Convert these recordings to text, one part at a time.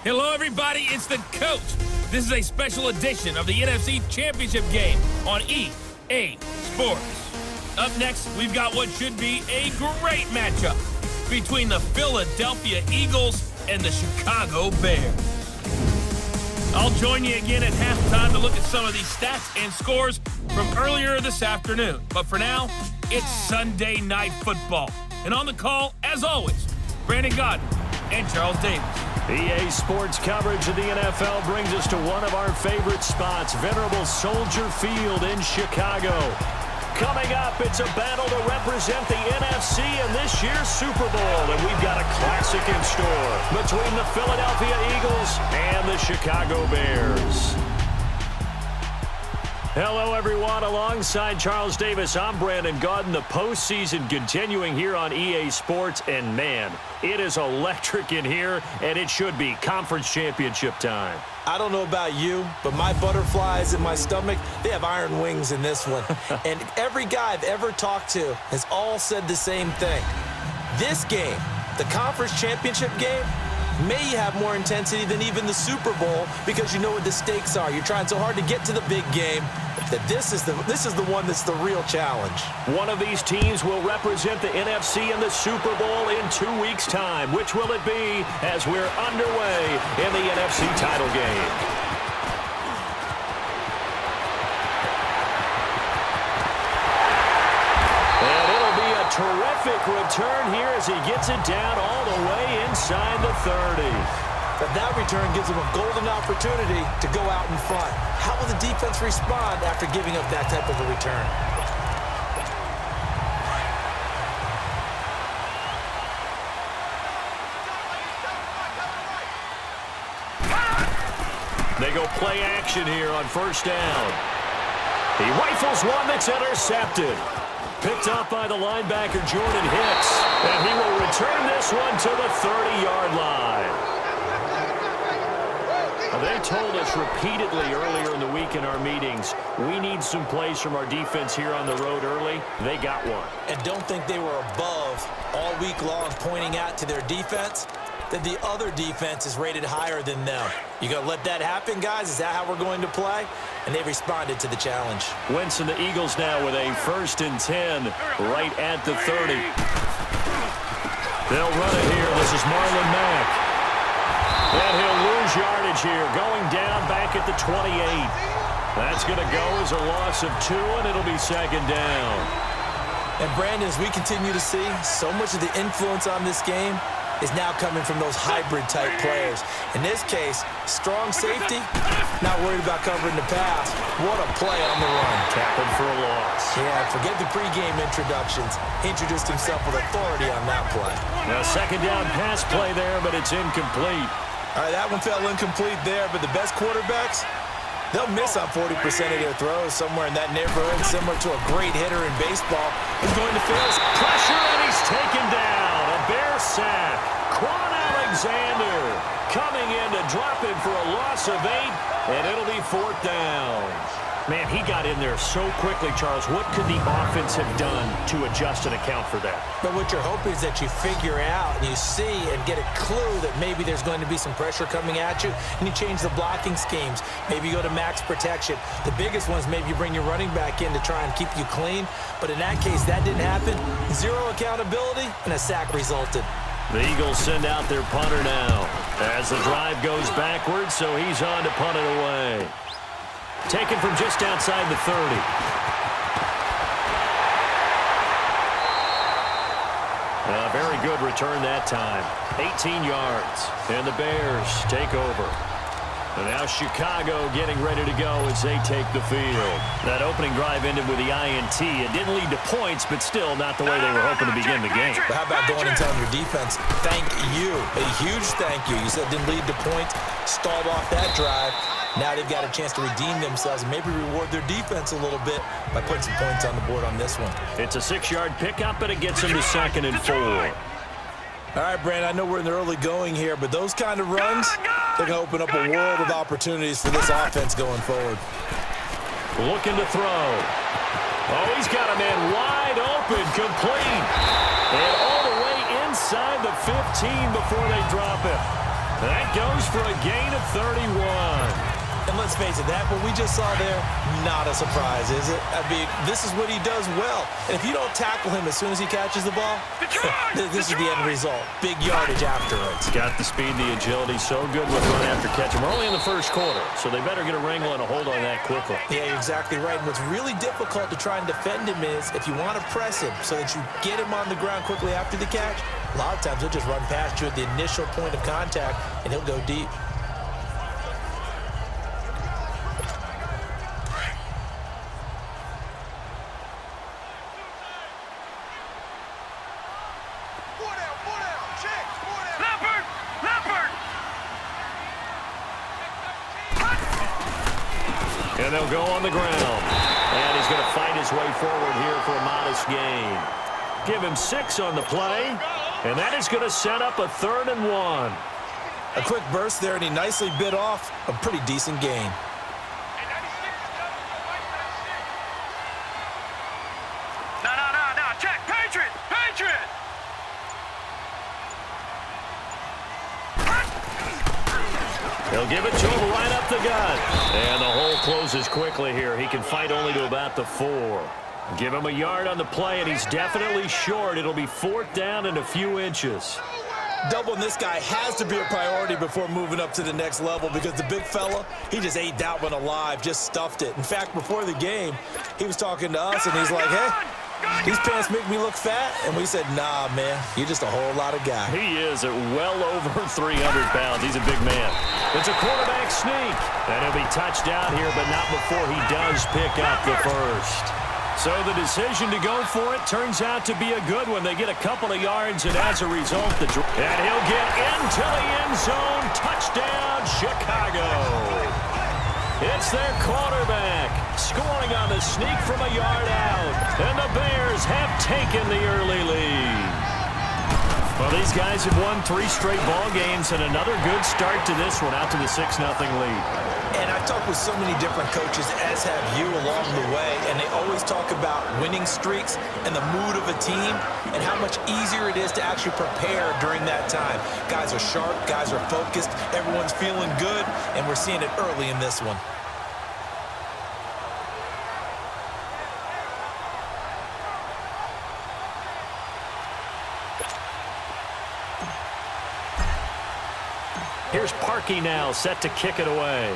Hello, everybody. It's the coach. This is a special edition of the NFC Championship game on EA Sports. Up next, we've got what should be a great matchup between the Philadelphia Eagles and the Chicago Bears. I'll join you again at halftime to look at some of these stats and scores from earlier this afternoon. But for now, it's Sunday Night Football. And on the call, as always, Brandon Godden and Charles Davis. EA Sports coverage of the NFL brings us to one of our favorite spots, venerable Soldier Field in Chicago. Coming up, it's a battle to represent the NFC in this year's Super Bowl, and we've got a classic in store between the Philadelphia Eagles and the Chicago Bears. Hello, everyone. Alongside Charles Davis, I'm Brandon Godden. The postseason continuing here on EA Sports, and man, it is electric in here, and it should be conference championship time. I don't know about you, but my butterflies in my stomach, they have iron wings in this one. And every guy I've ever talked to has all said the same thing. This game, the conference championship game, may have more intensity than even the Super Bowl because you know what the stakes are. You're trying so hard to get to the big game that this is the one that's the real challenge. One of these teams will represent the NFC in the Super Bowl in 2 weeks' time. Which will it be as we're underway in the NFC title game? And it'll be a terrific return here as he gets it down all the way inside the 30. But that return gives them a golden opportunity to go out in front. How will the defense respond after giving up that type of a return? They go play action here on first down. He rifles one that's intercepted. Picked up by the linebacker, Jordan Hicks. And he will return this one to the 30-yard line. They told us repeatedly earlier in the week in our meetings, we need some plays from our defense here on the road early. They got one. And don't think they were above all week long pointing out to their defense that the other defense is rated higher than them. You gonna let that happen, guys? Is that how we're going to play? And they responded to the challenge. Wentz and the Eagles now with a 1st and 10 right at the 30. They'll run it here. This is Marlon Mack. And he'll lose yardage here, going down back at the 28. That's going to go as a loss of 2, and it'll be 2nd down. And Brandon, as we continue to see, so much of the influence on this game is now coming from those hybrid-type players. In this case, strong safety, not worried about covering the pass. What a play on the run. Tapping for a loss. Yeah, forget the pregame introductions. He introduced himself with authority on that play. Now, 2nd down pass play there, but it's incomplete. All right, that one fell incomplete there, but the best quarterbacks, they'll miss on 40% of their throws somewhere in that neighborhood, similar to a great hitter in baseball who's going to fail. Pressure, and he's taken down. A Bear sack. Quan Alexander coming in to drop him for a loss of 8, and it'll be 4th down. Man, he got in there so quickly, Charles. What could the offense have done to adjust and account for that? But what you're hoping is that you figure out and you see and get a clue that maybe there's going to be some pressure coming at you, and you change the blocking schemes. Maybe you go to max protection. The biggest one is maybe you bring your running back in to try and keep you clean. But in that case, that didn't happen. 0 accountability, and a sack resulted. The Eagles send out their punter now as the drive goes backwards, so he's on to punt it away. Taken from just outside the 30. A very good return that time. 18 yards. And the Bears take over. And now Chicago getting ready to go as they take the field. That opening drive ended with the INT. It didn't lead to points, but still not the way they were hoping to begin the game. But how about going and telling your defense, thank you, a huge thank you. You said it didn't lead to points, stalled off that drive. Now they've got a chance to redeem themselves and maybe reward their defense a little bit by putting some points on the board on this one. It's a 6-yard pickup, but it gets them to 2nd and 4. All right, Brandon, I know we're in the early going here, but those kind of runs, they're going to open up a world of opportunities for this offense going forward. Looking to throw. Oh, he's got a man wide open, complete. And all the way inside the 15 before they drop it. That goes for a gain of 31. And let's face it, that what we just saw there, not a surprise, is it? I mean, this is what he does well. And if you don't tackle him as soon as he catches the ball, this is the end result. Big yardage afterwards. Got the speed, the agility, so good with run after catch. We're only in the first quarter, so they better get a wrangle and a hold on that quickly. Yeah, you're exactly right. And what's really difficult to try and defend him is if you want to press him so that you get him on the ground quickly after the catch, a lot of times he'll just run past you at the initial point of contact, and he'll go deep. And they'll go on the ground. And he's going to fight his way forward here for a modest gain. Give him 6 on the play. And that is going to set up a 3rd and 1. A quick burst there, and he nicely bit off a pretty decent gain. No. Check. Patriot. He'll give it to him right up the gut. And the hole closes quickly here. He can fight only to about the 4. Give him a yard on the play, and he's definitely short. It'll be 4th down and a few inches. Doubling this guy has to be a priority before moving up to the next level because the big fella, he just ate that one alive, just stuffed it. In fact, before the game, he was talking to us, and he's like, hey, these pants make me look fat. And we said, nah, man, you're just a whole lot of guy. He is at well over 300 pounds. He's a big man. It's a quarterback sneak. And he'll be touched out here, but not before he does pick up the first. So the decision to go for it turns out to be a good one. They get a couple of yards, and as a result, and he'll get into the end zone. Touchdown, Chicago. It's their quarterback scoring on the sneak from a yard out. And the Bears have taken the early lead. Well, these guys have won 3 straight ball games, and another good start to this one, out to the 6-0 lead. And I've talked with so many different coaches, as have you, along the way, and they always talk about winning streaks and the mood of a team and how much easier it is to actually prepare during that time. Guys are sharp, guys are focused, everyone's feeling good, and we're seeing it early in this one. Here's Parkey now, set to kick it away.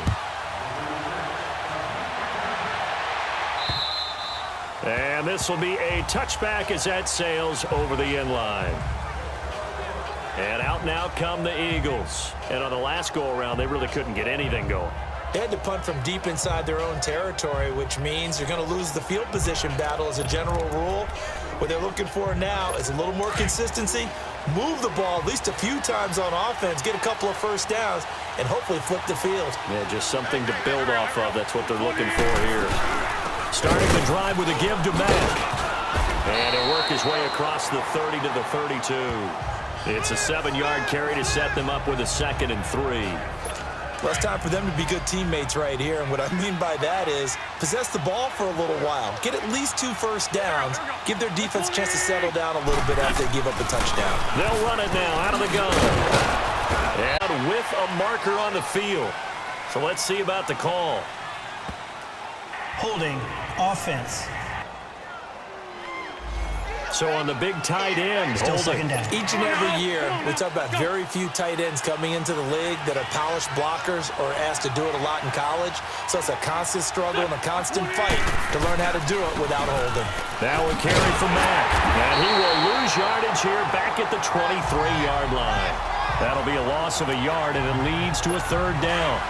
And this will be a touchback as that sails over the end line. And out now come the Eagles. And on the last go-around, they really couldn't get anything going. They had to punt from deep inside their own territory, which means you're going to lose the field position battle as a general rule. What they're looking for now is a little more consistency, move the ball at least a few times on offense, get a couple of first downs, and hopefully flip the field. Yeah, just something to build off of. That's what they're looking for here. Starting the drive with a give to Mack. And he'll work his way across the 30 to the 32. It's a 7-yard carry to set them up with a 2nd and 3. Well, it's time for them to be good teammates right here. And what I mean by that is possess the ball for a little while. Get at least 2 first downs. Give their defense a chance to settle down a little bit after they give up a touchdown. They'll run it now out of the gun. And with a marker on the field. So let's see about the call. Holding offense. So on the big tight end, Still holding. 2nd down. Each and every year, we talk about very few tight ends coming into the league that are polished blockers or asked to do it a lot in college. So it's a constant struggle and a constant fight to learn how to do it without holding. Now a carry for Mack. And he will lose yardage here back at the 23-yard line. That'll be a loss of a yard, and it leads to a 3rd down.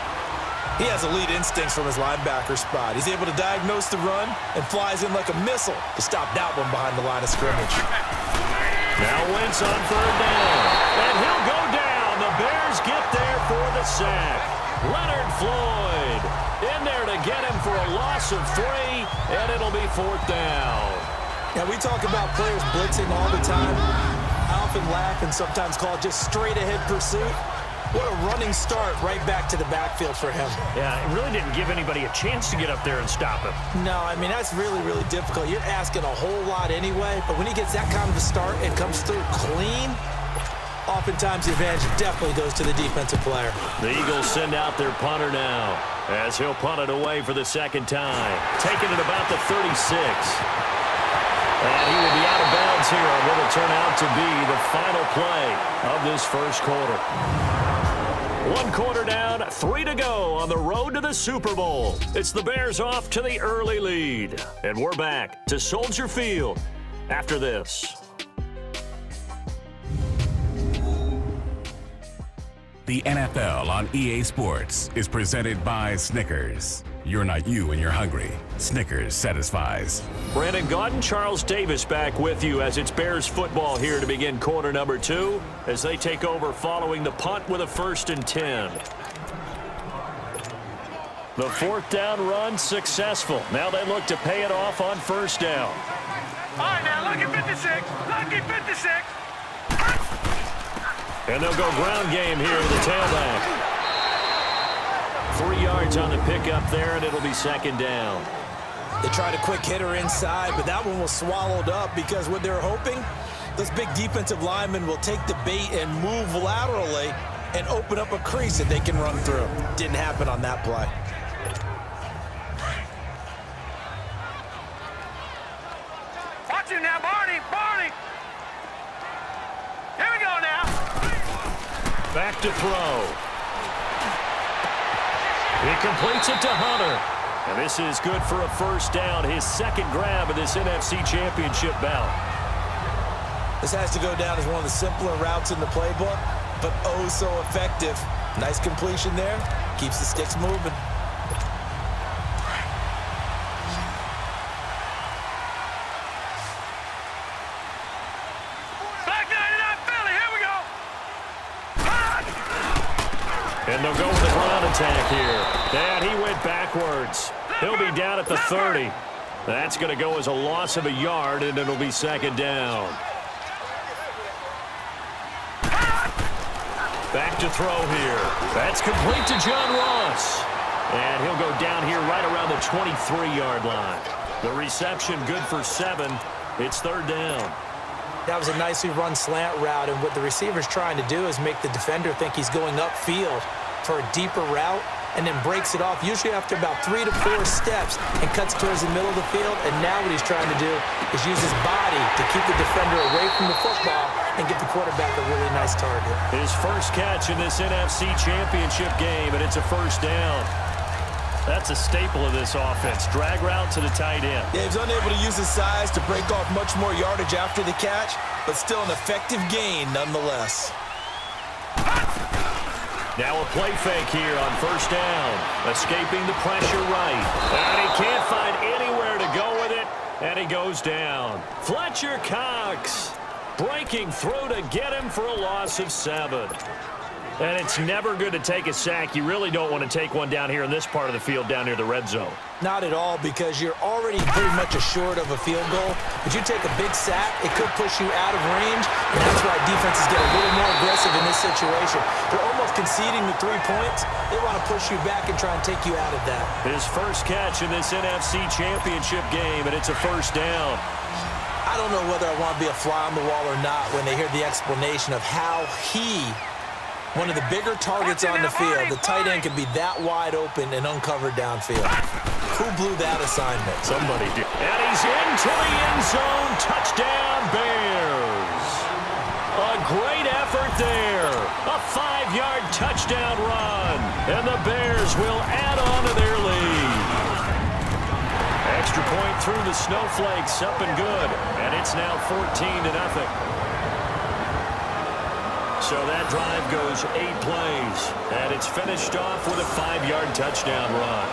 He has elite instincts from his linebacker spot. He's able to diagnose the run and flies in like a missile to stop that one behind the line of scrimmage. Now Wentz on 3rd down. And he'll go down. The Bears get there for the sack. Leonard Floyd in there to get him for a loss of 3, and it'll be 4th down. Now, we talk about players blitzing all the time. I often laugh and sometimes call it just straight-ahead pursuit. What a running start right back to the backfield for him. Yeah, it really didn't give anybody a chance to get up there and stop him. No, I mean, that's really, really difficult. You're asking a whole lot anyway, but when he gets that kind of a start and comes through clean, Oftentimes, the advantage definitely goes to the defensive player. The Eagles send out their punter now as he'll punt it away for the second time. Taking it about the 36. And he will be out of bounds here on what will turn out to be the final play of this first quarter. 1 quarter down, 3 to go on the road to the Super Bowl. It's the Bears off to the early lead. And we're back to Soldier Field after this. The NFL on EA Sports is presented by Snickers. You're not you when you're hungry. Snickers satisfies. Brandon Gaudin, Charles Davis back with you as it's Bears football here to begin quarter number 2 as they take over following the punt with a 1st and 10. The 4th down run successful. Now they look to pay it off on 1st down. All right, now, lucky 56. Lucky 56. And they'll go ground game here with the tailback. 3 yards on the pickup there, and it'll be 2nd down. They tried a quick hitter inside, but that one was swallowed up because what they're hoping, those big defensive linemen will take the bait and move laterally and open up a crease that they can run through. Didn't happen on that play. Watch him now, Barney. Barney. Here we go now. Back to throw. He completes it to Hunter. And this is good for a 1st down, his 2nd grab of this NFC Championship bout. This has to go down as one of the simpler routes in the playbook, but oh so effective. Nice completion there. Keeps the sticks moving. Black 99 Philly. Here we go. And they'll go with the ground attack here. And he went backwards. He'll be down at the 30. That's going to go as a loss of a yard, and it'll be 2nd down. Back to throw here. That's complete to John Ross. And he'll go down here right around the 23-yard line. The reception good for 7. It's 3rd down. That was a nicely run slant route, and what the receiver's trying to do is make the defender think he's going upfield for a deeper route, and then breaks it off, usually after about 3 to 4 steps, and cuts towards the middle of the field. And now what he's trying to do is use his body to keep the defender away from the football and get the quarterback a really nice target. His first catch in this NFC Championship game, and it's a 1st down. That's a staple of this offense. Drag route to the tight end. Yeah, he's unable to use his size to break off much more yardage after the catch, but still an effective gain nonetheless. Now a play fake here on 1st down. Escaping the pressure right. And he can't find anywhere to go with it, and he goes down. Fletcher Cox breaking through to get him for a loss of 7. And it's never good to take a sack. You really don't want to take one down here in this part of the field down near the red zone. Not at all, because you're already pretty much assured of a field goal. But you take a big sack, it could push you out of range, and that's why defenses get a little more aggressive in this situation. They're almost conceding the 3 points. They want to push you back and try and take you out of that. His first catch in this NFC Championship game, and it's a 1st down. I don't know whether I want to be a fly on the wall or not when they hear the explanation of how he, one of the bigger targets on the field, the tight end can be that wide open and uncovered downfield. Who blew that assignment? Somebody did. And he's into the end zone. Touchdown, Bears. A great effort there. A 5-yard touchdown run. And the Bears will add on to their lead. Extra point through the snowflakes, up and good. And it's now 14-0. So that drive goes 8 plays, and it's finished off with a 5-yard touchdown run.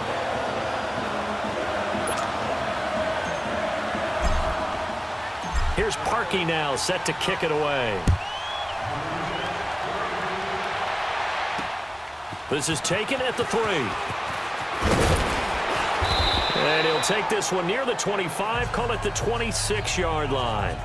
Here's Parkey now, set to kick it away. This is taken at the 3. And he'll take this one near the 25, call it the 26-yard line.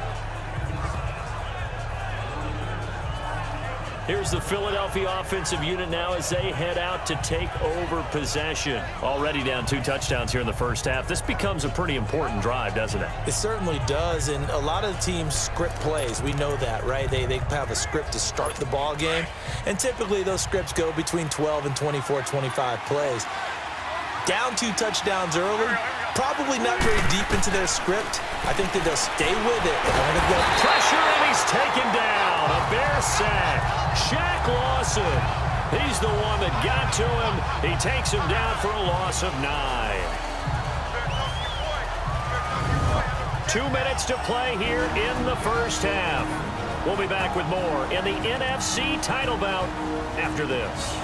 Here's the Philadelphia offensive unit now as they head out to take over possession. Already down 2 touchdowns here in the first half. This becomes a pretty important drive, doesn't it? It certainly does, and a lot of the teams script plays. We know that, right? They have a script to start the ball game, and typically those scripts go between 12 and 24, 25 plays. Down 2 touchdowns early, probably not very deep into their script. I think that they'll stay with it. Pressure, and he's taken down. A Bear sack. Shaq Lawson. He's the one that got to him. He takes him down for a loss of 9. 2 minutes to play here in the first half. We'll be back with more in the NFC title bout after this.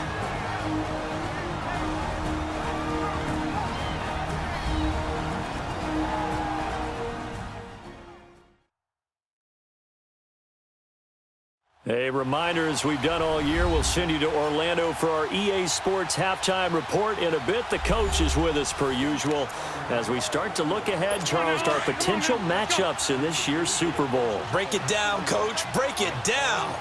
A reminder, as we've done all year, we'll send you to Orlando for our EA Sports halftime report in a bit. The coach is with us per usual as we start to look ahead, Charles, to our potential matchups in this year's Super Bowl. Break it down, Coach. Break it down.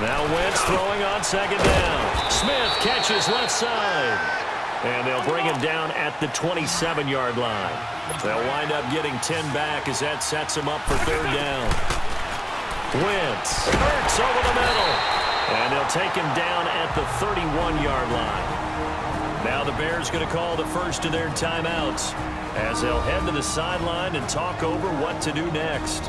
Now Wentz throwing on second down. Smith catches left side. And they'll bring him down at the 27-yard line. They'll wind up getting 10 back as that sets him up for third down. Wentz hurts over the middle. And they'll take him down at the 31-yard line. Now the Bears going to call the first of their timeouts as they'll head to the sideline and talk over what to do next.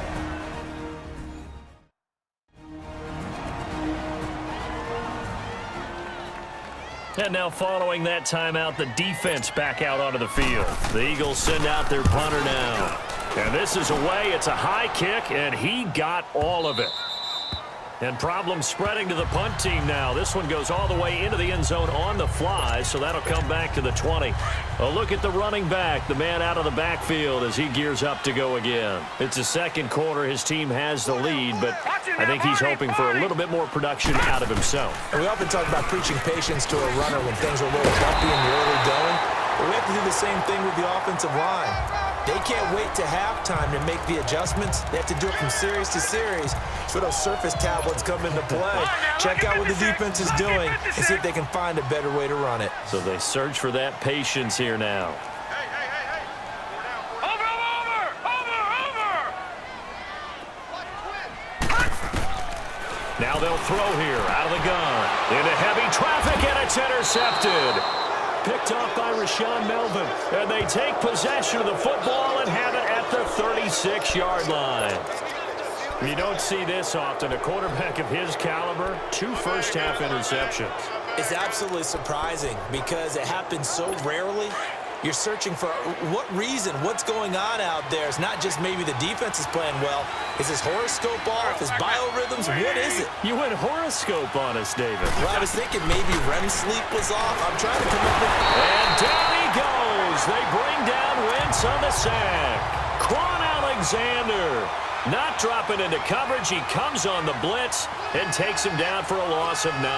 And now following that timeout, the defense back out onto the field. The Eagles send out their punter now. And this is away. It's a high kick, and he got all of it. And problems spreading to the punt team now. This one goes all the way into the end zone on the fly, so that'll come back to the 20. A look at the running back, the man out of the backfield as he gears up to go again. It's the second quarter. His team has the lead, but I think he's hoping for a little bit more production out of himself. And we often talk about preaching patience to a runner when things are a little bumpy in the early going, but we have to do the same thing with the offensive line. They can't wait to halftime to make the adjustments. They have to do it from series to series so those surface tablets come into play. Check out what the defense is doing and see if they can find a better way to run it. So they search for that patience here now. Now they'll throw here out of the gun. Into heavy traffic, and it's intercepted. Picked off by Rashawn Melvin. And they take possession of the football and have it at the 36-yard line. You don't see this often. A quarterback of his caliber, 2 first-half interceptions. It's absolutely surprising because it happens so rarely. You're searching for what reason, what's going on out there. It's not just maybe the defense is playing well. Is his horoscope off? His biorhythms? What is it? You went horoscope on us, David. Well, I was thinking maybe REM sleep was off. I'm trying to come up with... And down he goes. They bring down Wentz on the sack. Quan Alexander not dropping into coverage. He comes on the blitz and takes him down for a loss of 9.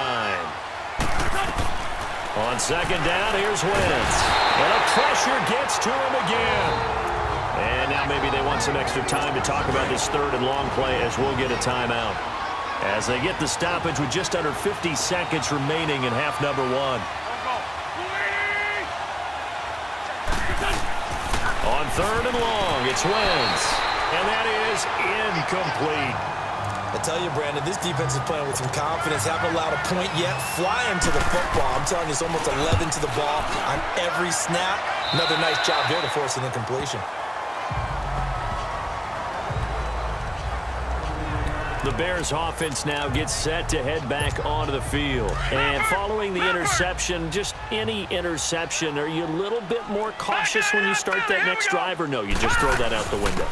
On second down, here's Wentz. And a pressure gets to him again. And now maybe they want some extra time to talk about this third and long play as we'll get a timeout. As they get the stoppage with just under 50 seconds remaining in half number 1. On third and long, it's Wentz. And that is incomplete. I tell you, Brandon, this defense is playing with some confidence. Haven't allowed a point yet. Flying to the football. I'm telling you, it's almost 11 to the ball on every snap. Another nice job there to force an incompletion. The Bears offense now gets set to head back onto the field. And following the interception, just any interception, are you a little bit more cautious when you start that next drive, or no, you just throw that out the window?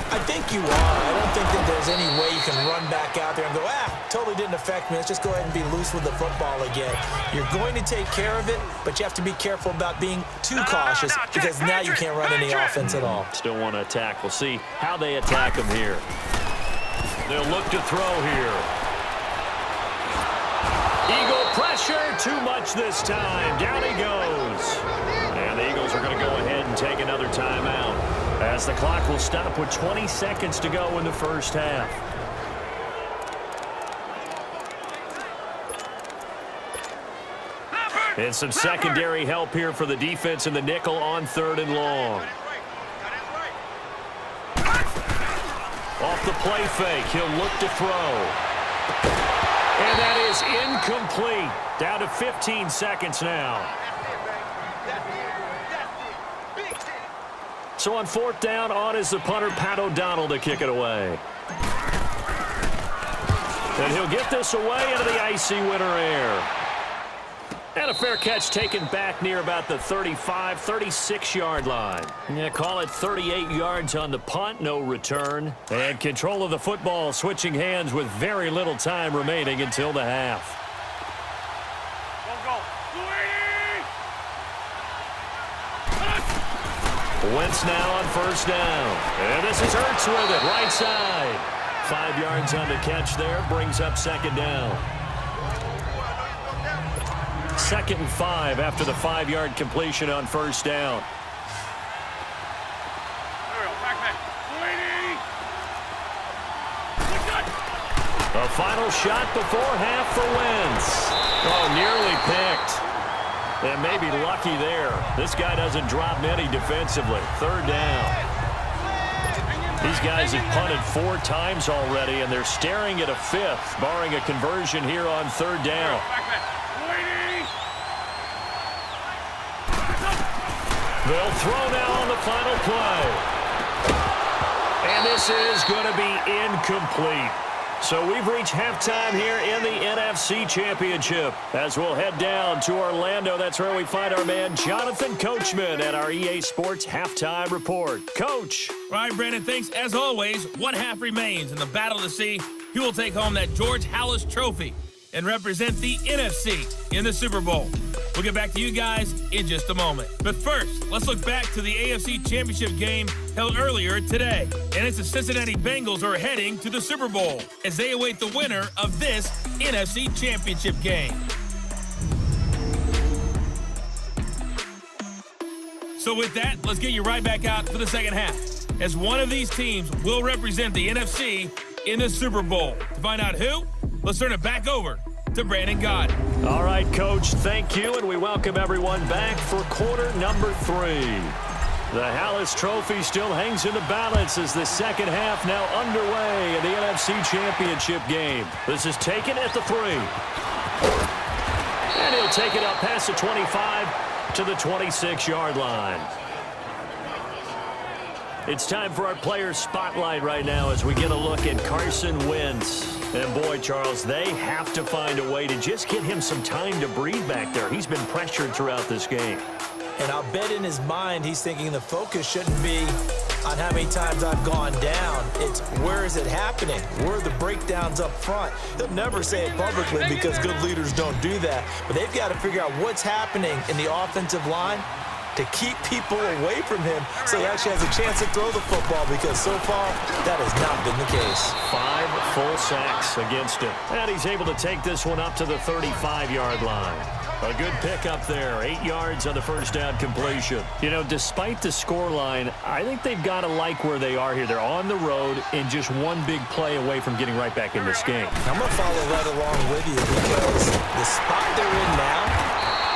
I think you are. I don't think that there's any way you can run back out there and go, totally didn't affect me. Let's just go ahead and be loose with the football again. You're going to take care of it, but you have to be careful about being too cautious because now you can't run any offense at all. Still want to attack. We'll see how they attack him here. They'll look to throw here. Eagle pressure, too much this time. Down he goes. And the Eagles are going to go ahead and take another timeout. As the clock will stop with 20 seconds to go in the first half. And some secondary help here for the defense in the nickel on 3rd and long. Off the play fake, he'll look to throw. And that is incomplete. Down to 15 seconds now. So on 4th down, on is the punter, Pat O'Donnell, to kick it away. And he'll get this away into the icy winter air. And a fair catch taken back near about the 35, 36-yard line. Yeah, call it 38 yards on the punt, no return. And control of the football switching hands with very little time remaining until the half. Wentz now on 1st down. And this is Ertz with it, right side. 5 yards on the catch there, brings up 2nd down. 2nd and 5 after the 5-yard completion on 1st down. A final shot before half for Wentz. Oh, nearly picked. And maybe lucky there. This guy doesn't drop many defensively. 3rd down. These guys have punted 4 times already, and they're staring at a 5th, barring a conversion here on 3rd down. They'll throw now on the final play. And this is going to be incomplete. So we've reached halftime here in the NFC Championship. As we'll head down to Orlando, that's where we find our man Jonathan Coachman at our EA Sports Halftime Report. Coach. All right, Brandon, thanks. As always, one half remains in the battle to see who will take home that George Halas Trophy and represent the NFC in the Super Bowl. We'll get back to you guys in just a moment. But first, let's look back to the AFC Championship game held earlier today. And it's the Cincinnati Bengals who are heading to the Super Bowl as they await the winner of this NFC Championship game. So with that, let's get you right back out for the second half, as one of these teams will represent the NFC in the Super Bowl. To find out who, let's turn it back over to Brandon Gott. All right, Coach, thank you, and we welcome everyone back for quarter number 3. The Halas Trophy still hangs in the balance as the second half now underway in the NFC Championship game. This is taken at the 3. And he'll take it up past the 25 to the 26-yard line. It's time for our player spotlight right now as we get a look at Carson Wentz. And boy, Charles, they have to find a way to just get him some time to breathe back there. He's been pressured throughout this game. And I'll bet in his mind he's thinking the focus shouldn't be on how many times I've gone down. It's where is it happening? Where are the breakdowns up front? He'll never say it publicly because good leaders don't do that. But they've got to figure out what's happening in the offensive line to keep people away from him so he actually has a chance to throw the football, because so far that has not been the case. 5 full sacks against him. And he's able to take this one up to the 35-yard line. A good pickup there. 8 yards on the first down completion. You know, despite the scoreline, I think they've got to like where they are here. They're on the road and just one big play away from getting right back in this game. I'm going to follow right along with you, because the spot they're in now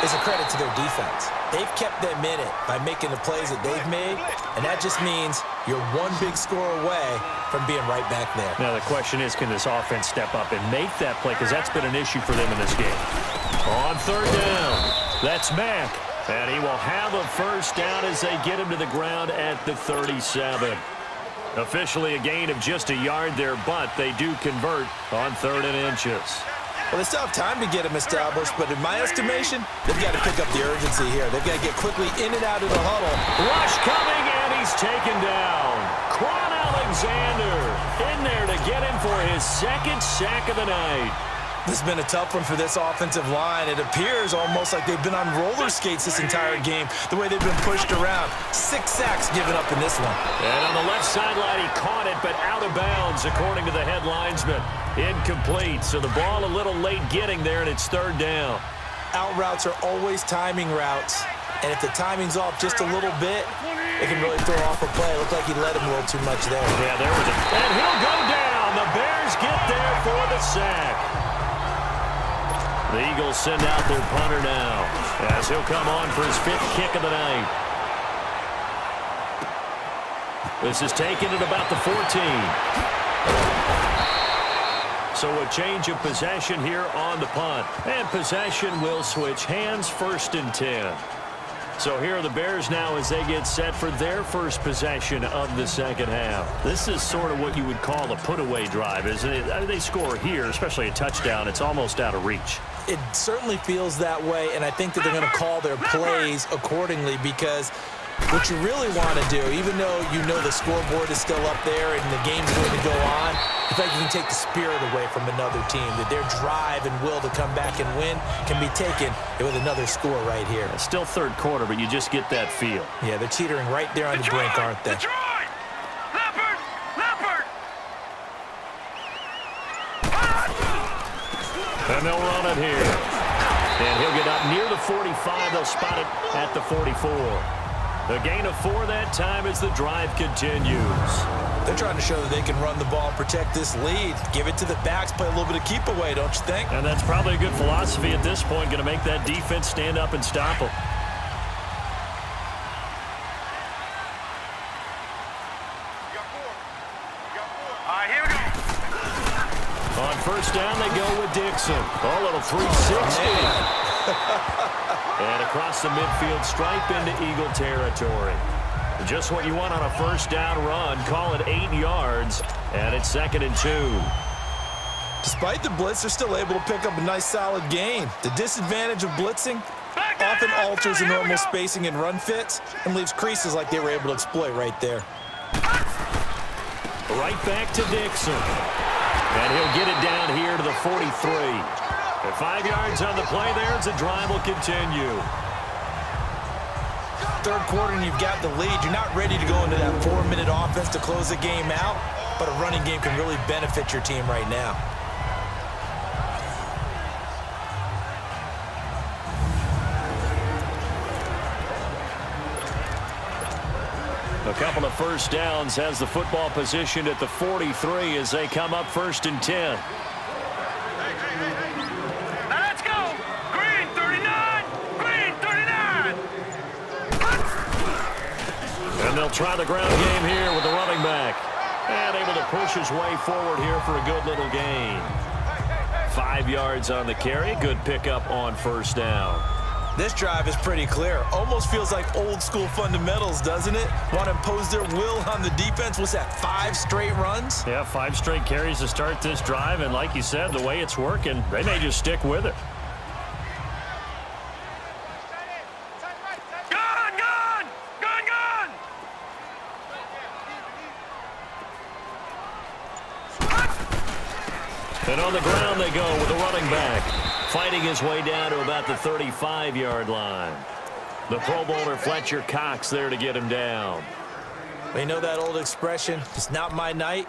is a credit to their defense. They've kept them in it by making the plays that they've made, and that just means you're one big score away from being right back there. Now the question is, can this offense step up and make that play? Because that's been an issue for them in this game. On 3rd down, that's Mack. And he will have a first down as they get him to the ground at the 37. Officially a gain of just a yard there, but they do convert on 3rd and inches. Well, they still have time to get him established, but in my estimation, they've got to pick up the urgency here. They've got to get quickly in and out of the huddle. Rush coming, and he's taken down. Quan Alexander in there to get him for his 2nd sack of the night. This has been a tough one for this offensive line. It appears almost like they've been on roller skates this entire game, the way they've been pushed around. 6 sacks given up in this one. And on the left sideline, he caught it, but out of bounds, according to the head linesman. Incomplete, so the ball a little late getting there, and it's 3rd down. Out routes are always timing routes, and if the timing's off just a little bit, it can really throw off a play. It looked like he let him a little too much there. Yeah, there was it. And he'll go down. The Bears get there for the sack. The Eagles send out their punter now as he'll come on for his 5th kick of the night. This is taken at about the 14. So a change of possession here on the punt. And possession will switch hands, 1st and 10. So here are the Bears now as they get set for their first possession of the second half. This is sort of what you would call a put-away drive, isn't it? I mean, they score here, especially a touchdown. It's almost out of reach. It certainly feels that way, and I think that they're going to call their plays accordingly because what you really want to do, even though you know the scoreboard is still up there and the game's going to go on, I think you can take the spirit away from another team, that their drive and will to come back and win can be taken with another score right here. It's still 3rd quarter, but you just get that feel. Yeah, they're teetering right there on the brink, aren't they? Detroit! Leopard! Leopard! And they'll run it here. And he'll get up near the 45. They'll spot it at the 44. The gain of 4 that time as the drive continues. They're trying to show that they can run the ball, protect this lead, give it to the backs, play a little bit of keep away, don't you think? And that's probably a good philosophy at this point, going to make that defense stand up and stop them. All right, here we go. On 1st down, they go with Dixon. A little 360. And across the midfield stripe into Eagle territory. Just what you want on a 1st down run. Call it 8 yards, and it's 2nd and 2. Despite the blitz, they're still able to pick up a nice solid gain. The disadvantage of blitzing often alters the normal spacing and run fits and leaves creases like they were able to exploit right there. Right back to Dixon. And he'll get it down here to the 43. At 5 yards on the play there as the drive will continue. 3rd quarter and you've got the lead. You're not ready to go into that 4-minute offense to close the game out, but a running game can really benefit your team right now. A couple of 1st downs has the football positioned at the 43 as they come up 1st and 10. Now let's go. Green 39. Green 39. And they'll try the ground game here with the running back. And able to push his way forward here for a good little gain. 5 yards on the carry. Good pickup on 1st down. This drive is pretty clear. Almost feels like old school fundamentals, doesn't it? Want to impose their will on the defense. What's that, 5 straight runs? Yeah, 5 straight carries to start this drive. And like you said, the way it's working, they may just stick with it. Gun, gun! Gun, gun! And on the ground they go with the running back. Fighting his way down to about the 35-yard line. The Pro Bowler Fletcher Cox there to get him down. You know that old expression, it's not my night?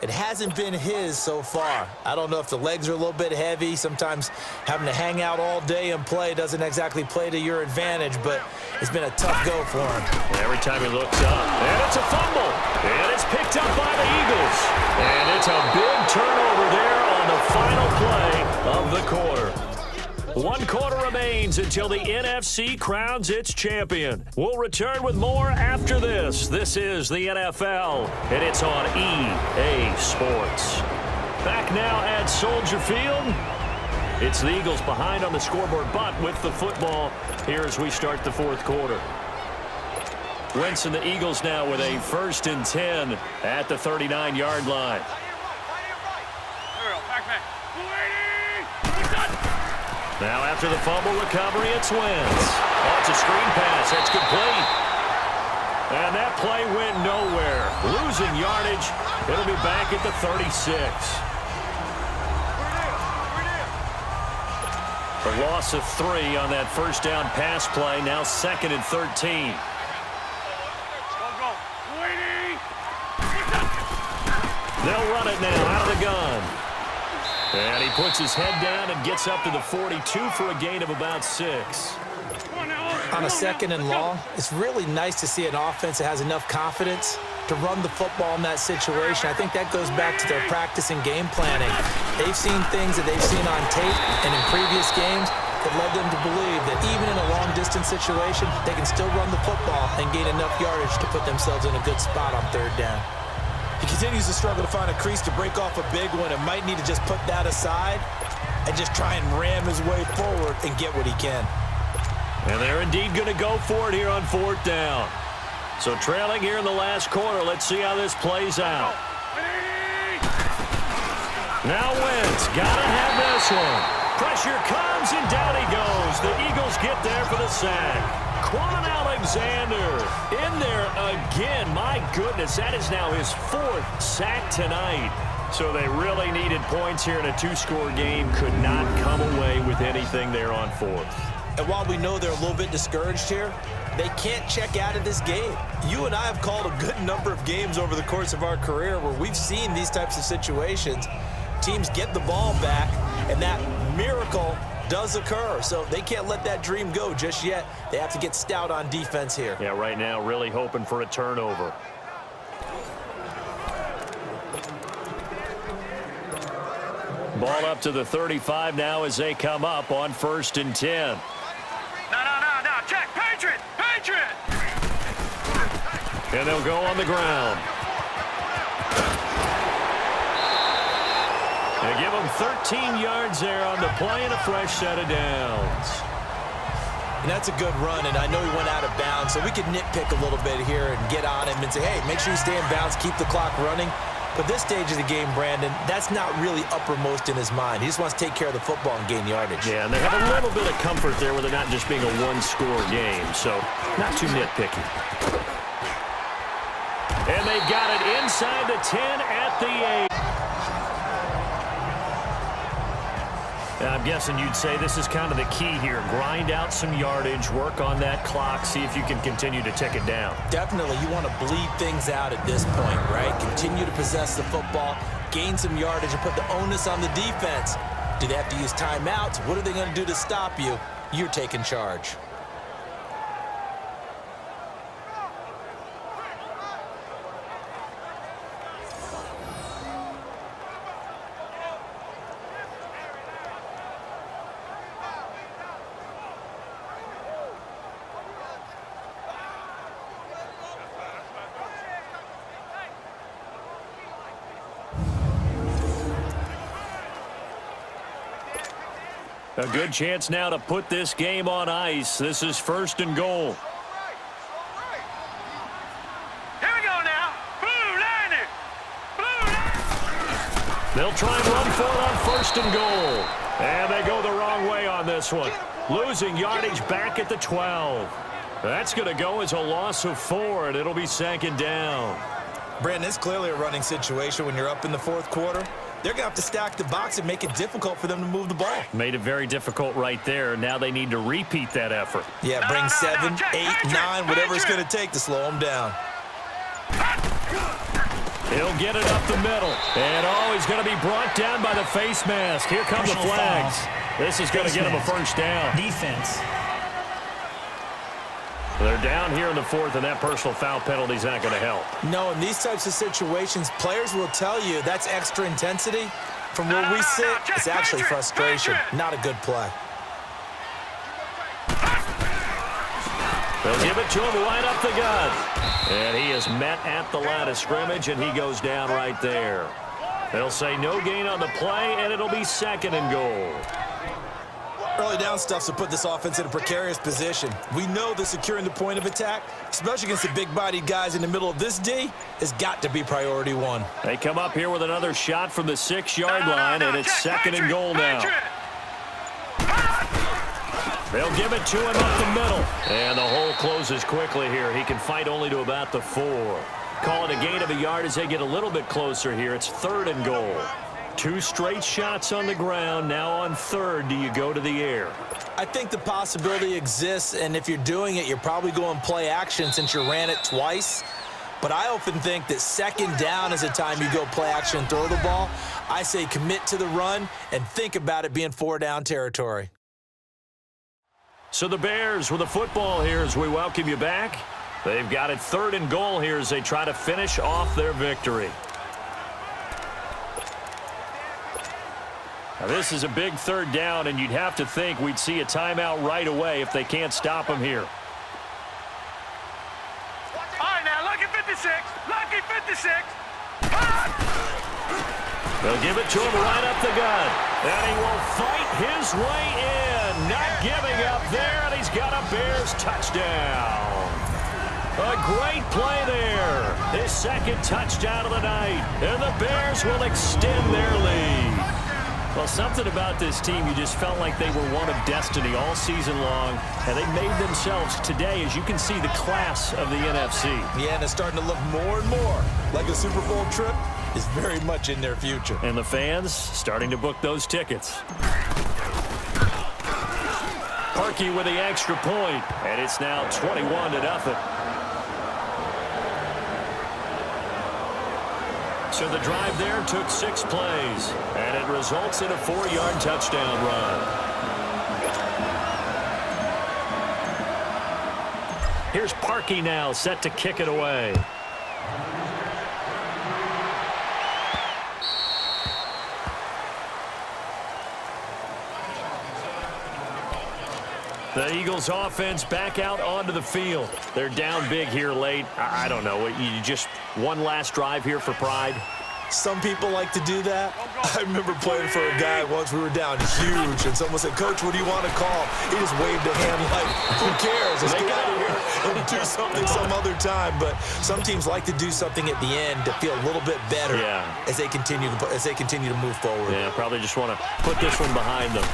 It hasn't been his so far. I don't know if the legs are a little bit heavy. Sometimes having to hang out all day and play doesn't exactly play to your advantage, but it's been a tough go for him. Every time he looks up, and it's a fumble. And it's picked up by the Eagles. And it's a big turnover there on the final play of the quarter. 1 quarter remains until the NFC crowns its champion. We'll return with more after this. This is the NFL, and it's on EA Sports. Back now at Soldier Field. It's the Eagles behind on the scoreboard, but with the football here as we start the 4th quarter. Wentz and the Eagles now with a 1st and 10 at the 39-yard line. Now after the fumble recovery, it's Wentz. Oh, it's a screen pass. That's complete. And that play went nowhere. Losing yardage. It'll be back at the 36. A loss of 3 on that 1st down pass play. Now 2nd and 13. They'll run it now out of the gun. And he puts his head down and gets up to the 42 for a gain of about 6. On a 2nd and long, it's really nice to see an offense that has enough confidence to run the football in that situation. I think that goes back to their practice and game planning. They've seen things that they've seen on tape and in previous games that led them to believe that even in a long-distance situation, they can still run the football and gain enough yardage to put themselves in a good spot on 3rd down. He continues to struggle to find a crease to break off a big one and might need to just put that aside and just try and ram his way forward and get what he can. And they're indeed going to go for it here on 4th down. So trailing here in the last quarter, let's see how this plays out. Now Wentz, gotta have this one. Pressure comes and down he goes. The Eagles get there for the sack. Quan Alexander in there again. My goodness, that is now his 4th sack tonight. So they really needed points here in a 2-score game. Could not come away with anything there on 4th. And while we know they're a little bit discouraged here, they can't check out of this game. You and I have called a good number of games over the course of our career where we've seen these types of situations. Teams get the ball back, and that miracle does occur. So they can't let that dream go just yet. They have to get stout on defense here. Yeah, right now really hoping for a turnover. Ball up to the 35 now as they come up on 1st and 10. No, check, Patriot! And they'll go on the ground. They give them 13 yards there on the play and a fresh set of downs. And that's a good run, and I know he went out of bounds, so we could nitpick a little bit here and get on him and say, hey, make sure you stay in bounds, keep the clock running. But this stage of the game, Brandon, that's not really uppermost in his mind. He just wants to take care of the football and gain yardage. Yeah, and they have a little bit of comfort there with it not just being a 1-score game, so not too nitpicky. And they've got it inside the 10 at the 8. I'm guessing you'd say this is kind of the key here. Grind out some yardage, work on that clock, see if you can continue to tick it down. Definitely. You want to bleed things out at this point, right? Continue to possess the football, gain some yardage, and put the onus on the defense. Do they have to use timeouts? What are they going to do to stop you? You're taking charge. A good chance now to put this game on ice. This is 1st and goal. Here we go now. Blue line. They'll try and run for it on 1st and goal. And they go the wrong way on this one. Losing yardage back at the 12. That's going to go as a loss of 4, and it'll be 2nd down. Brandon, it's clearly a running situation when you're up in the 4th quarter. They're going to have to stack the box and make it difficult for them to move the ball. Made it very difficult right there. Now they need to repeat that effort. Yeah, bring 7, 8, 9, whatever it's going to take to slow them down. He'll get it up the middle. And, he's going to be brought down by the face mask. Here come the flags. This is going to get him a 1st down. Defense. They're down here in the 4th, and that personal foul penalty is not going to help. No, in these types of situations, players will tell you that's extra intensity. From where we sit, it's actually frustration. Not a good play. They'll give it to him right up the gut. And he is met at the line of scrimmage, and he goes down right there. They'll say no gain on the play, and it'll be 2nd and goal. Early down stuff to put this offense in a precarious position. We know that securing the point of attack, especially against the big-bodied guys in the middle of this D, has got to be priority 1. They come up here with another shot from the 6-yard line, and it's 2nd and goal now. They'll give it to him up the middle. And the hole closes quickly here. He can fight only to about the 4. Call it a gain of a yard as they get a little bit closer here. It's 3rd and goal. 2 straight shots on the ground. Now on 3rd, do you go to the air? I think the possibility exists, and if you're doing it, you're probably going play action since you ran it twice. But I often think that 2nd down is the time you go play action and throw the ball. I say commit to the run and think about it being 4-down territory. So the Bears with the football here as we welcome you back. They've got it 3rd and goal here as they try to finish off their victory. Now this is a big 3rd down, and you'd have to think we'd see a timeout right away if they can't stop them here. All right, now, lucky 56. Lucky 56. They'll give it to him right up the gut. And he will fight his way in. Not giving up there, and he's got a Bears touchdown. A great play there. His 2nd touchdown of the night. And the Bears will extend their lead. Well, something about this team, you just felt like they were one of destiny all season long, and they made themselves today, as you can see, the class of the NFC. Yeah, and it's starting to look more and more like a Super Bowl trip is very much in their future. And the fans starting to book those tickets. Parkey with the extra point, and it's now 21-0. So the drive there took 6 plays, and it results in a 4-yard touchdown run. Here's Parkey now, set to kick it away. The Eagles offense back out onto the field. They're down big here late. I don't know. You just one last drive here for pride? Some people like to do that. I remember playing for a guy once. We were down huge, and someone said, "Coach, what do you want to call?" He just waved a hand like, "Who cares? Let's get out of here and do something some other time." But some teams like to do something at the end to feel a little bit better as they continue to move forward. Yeah, probably just want to put this one behind them.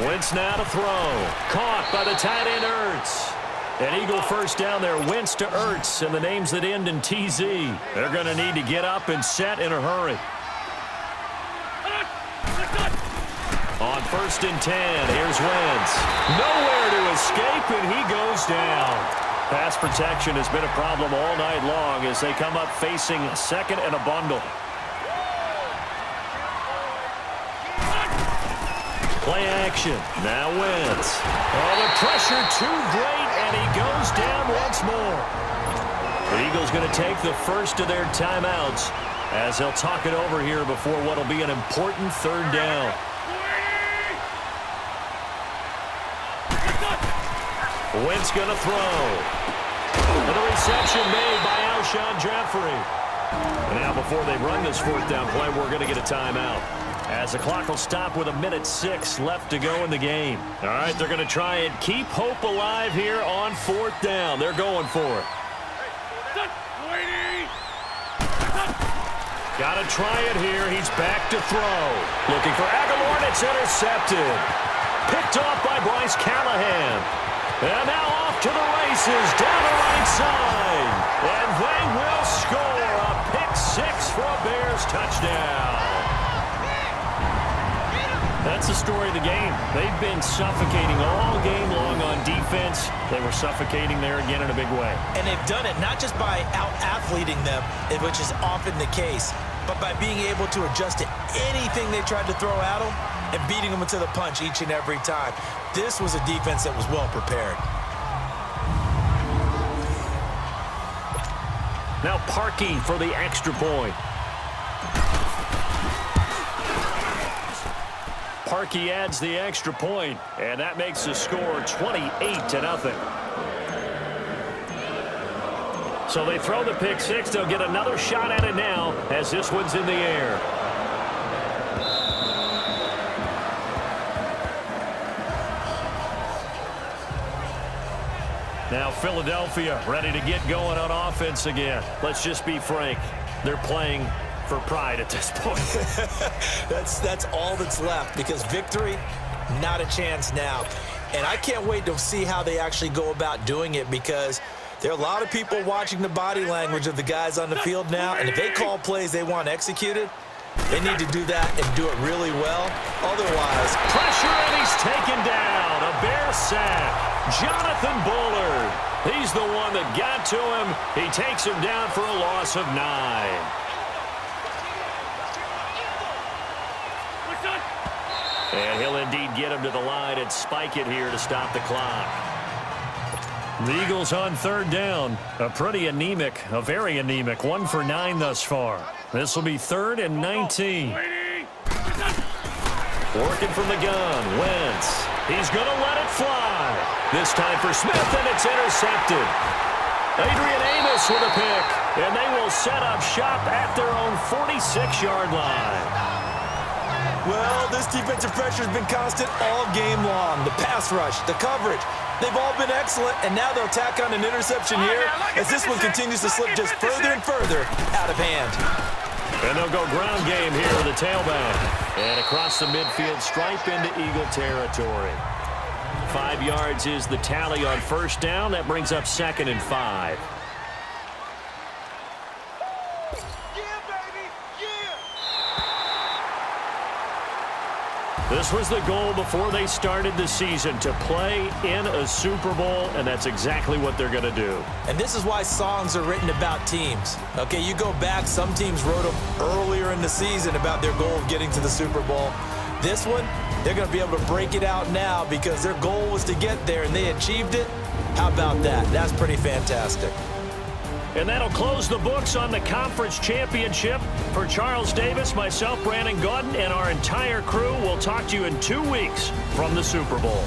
Wentz now to throw. Caught by the tight end, Ertz. An Eagle first down there. Wentz to Ertz, and the names that end in TZ. They're going to need to get up and set in a hurry. On 1st and 10, here's Wentz. Nowhere to escape, and he goes down. Pass protection has been a problem all night long as they come up facing 2nd and a bundle. Play action. Now Wentz. Oh, the pressure too great, and he goes down once more. The Eagles going to take the first of their timeouts as they'll talk it over here before what will be an important 3rd down. Wentz going to throw. And the reception made by Alshon Jeffrey. And now before they run this 4th down play, we're going to get a timeout, as the clock will stop with 1:06 left to go in the game. All right, they're going to try and keep hope alive here on 4th down. They're going for it. Got to try it here. He's back to throw. Looking for Aguilar, and it's intercepted. Picked off by Bryce Callahan. And now off to the races down the right side. And they will score a pick-6 for a Bears touchdown. That's the story of the game. They've been suffocating all game long on defense. They were suffocating there again in a big way. And they've done it not just by out-athleting them, which is often the case, but by being able to adjust to anything they tried to throw at them and beating them to the punch each and every time. This was a defense that was well prepared. Now Parkey for the extra point. Parkey adds the extra point, and that makes the score 28-0. So they throw the pick-6. They'll get another shot at it now as this one's in the air. Now Philadelphia ready to get going on offense again. Let's just be frank. They're playing for pride at this point. That's all that's left, because victory, not a chance now. And I can't wait to see how they actually go about doing it, because there are a lot of people watching the body language of the guys on the field now, and if they call plays they want executed, they need to do that and do it really well. Otherwise, pressure, and he's taken down. A Bear sack. Jonathan Bullard. He's the one that got to him. He takes him down for a loss of 9. And he'll indeed get him to the line and spike it here to stop the clock. The Eagles on third down. A pretty anemic, a very anemic 1 for 9 thus far. This will be 3rd and 19. Working from the gun, Wentz. He's going to let it fly. This time for Smith, and it's intercepted. Adrian Amos with a pick, and they will set up shop at their own 46-yard line. Well, this defensive pressure has been constant all game long. The pass rush, the coverage, they've all been excellent, and now they'll tack on an interception here as this one continues to slip just further and further out of hand. And they'll go ground game here with the tailback. And across the midfield stripe into Eagle territory. 5 yards is the tally on first down. That brings up 2nd and 5. This was the goal before they started the season, to play in a Super Bowl, and that's exactly what they're going to do. And this is why songs are written about teams. Okay, you go back, some teams wrote them earlier in the season about their goal of getting to the Super Bowl. This one, they're going to be able to break it out now because their goal was to get there, and they achieved it. How about that? That's pretty fantastic. And that'll close the books on the conference championship. For Charles Davis, myself, Brandon Gaudin, and our entire crew, we'll talk to you in 2 weeks from the Super Bowl.